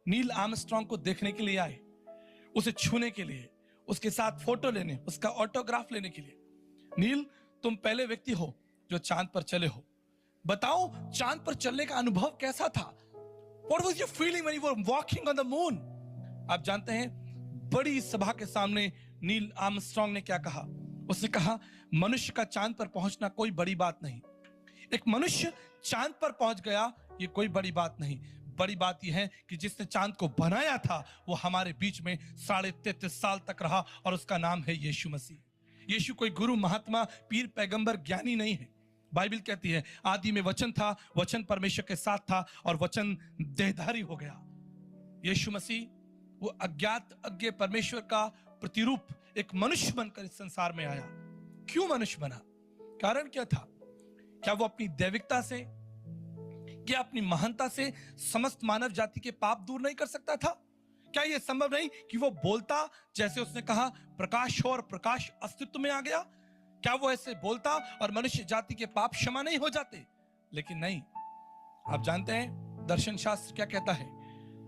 Neil Armstrong को देखने के लिए आए, उसे छूने के लिए, उसके साथ फोटो लेने, उसका ऑटोग्राफ लेने के लिए। नील, तुम पहले व्यक्ति हो जो चांद पर चले हो। बताओ, चांद पर चलने का अनुभव कैसा था? What was your feeling when you were walking on the moon? आप जानते हैं, बड़ी सभा के सामने नील आर्मस्ट्रांग ने क्या कहा? उसने कहा, मनुष्य का चांद पर पहुंचना कोई बड़ी बात नहीं। एक मनुष्य चांद पर पहुंच गया, ये कोई बड़ी बात नहीं। बड़ी बात यह है कि जिसने चांद को बनाया था वो हमारे बीच में 33.5 साल तक रहा, और उसका नाम है यीशु मसीह। यीशु कोई गुरु, महात्मा, पीर, पैगंबर, ज्ञानी नहीं है। बाइबल कहती है, आदि में वचन था, वचन परमेश्वर के साथ था, और वचन देहधारी हो गया। यीशु मसीह वो अज्ञात अज्ञे परमेश्वर का प्रतिरूप एक मनुष्य बनकर इस संसार में आया। क्यों मनुष्य बना? कारण क्या था? क्या वो अपनी दैविकता से, क्या अपनी महानता से समस्त मानव जाति के पाप दूर नहीं कर सकता था? क्या यह संभव नहीं कि वो बोलता, जैसे उसने कहा प्रकाश हो, और प्रकाश अस्तित्व में आ गया? क्या वो ऐसे बोलता और मनुष्य जाति के पाप क्षमा नहीं हो जाते? लेकिन नहीं। आप जानते हैं दर्शन शास्त्र क्या कहता है?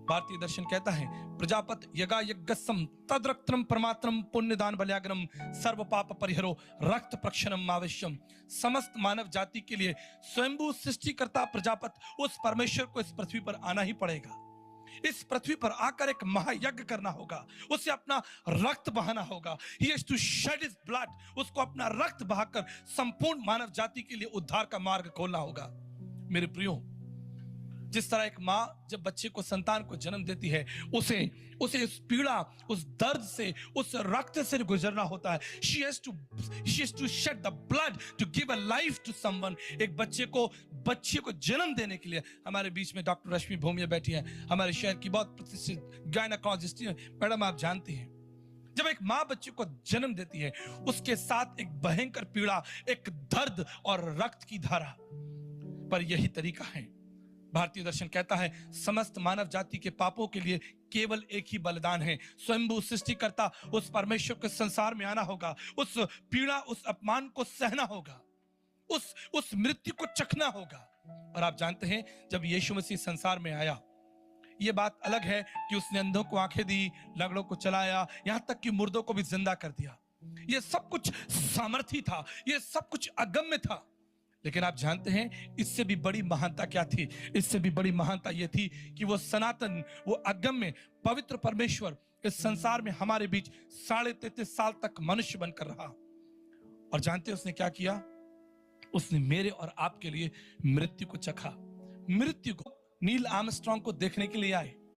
भारतीय दर्शन कहता है, प्रजापत यगा यज्ञसम तद्रक्तम परमात्रम पुण्यदान बल्याग्रम सर्व पाप परिहरो रक्त प्रक्षणम आवश्यम। समस्त मानव जाति के लिए स्वयंभू सृष्टिकर्ता प्रजापत उस परमेश्वर को इस पृथ्वी पर आना ही पड़ेगा। इस पृथ्वी पर आकर एक महायज्ञ करना होगा, उसे अपना रक्त बहाना होगा। He has to shed his blood, उसको अपना रक्त बहाकर संपूर्ण मानव जाति के लिए उद्धार का मार्ग खोलना होगा। मेरे प्रियो, जिस तरह एक माँ जब बच्चे को, संतान को जन्म देती है, उसे उस पीड़ा, उस दर्द से, उस रक्त से गुजरना होता है। She has to shed the blood to give a life to someone। एक बच्चे को जन्म देने के लिए हमारे बीच में डॉक्टर रश्मि भूमिया बैठी है, हमारे शहर की बहुत प्रतिष्ठित गायनेकोलॉजिस्ट। मैडम, आप जानती हैं, जब एक माँ बच्चे को जन्म देती है, उसके साथ एक भयंकर पीड़ा, एक दर्द और रक्त की धारा। पर यही तरीका है। भारतीय दर्शन कहता है, समस्त मानव जाति के पापों के लिए केवल एक ही बलिदान है। स्वयंभू सृष्टिकर्ता उस परमेश्वर के संसार में आना होगा, उस पीड़ा, उस अपमान को सहना होगा, उस मृत्यु को चखना होगा। और आप जानते हैं, जब यीशु मसीह संसार में आया, यह बात अलग है कि उसने अंधों को आंखें दी, लंगड़ों को चलाया, यहां तक कि मुर्दों को भी जिंदा कर दिया। यह सब कुछ सामर्थी था, यह सब कुछ अगम्य था। लेकिन आप जानते हैं इससे भी बड़ी महानता क्या थी? इससे भी बड़ी महानता यह थी कि वो सनातन, वो अगम्य पवित्र परमेश्वर इस संसार में हमारे बीच 33.5 साल तक मनुष्य बनकर रहा। और जानते हैं उसने क्या किया? उसने मेरे और आपके लिए मृत्यु को चखा। मृत्यु को नील आर्मस्ट्रांग को देखने के लिए आए,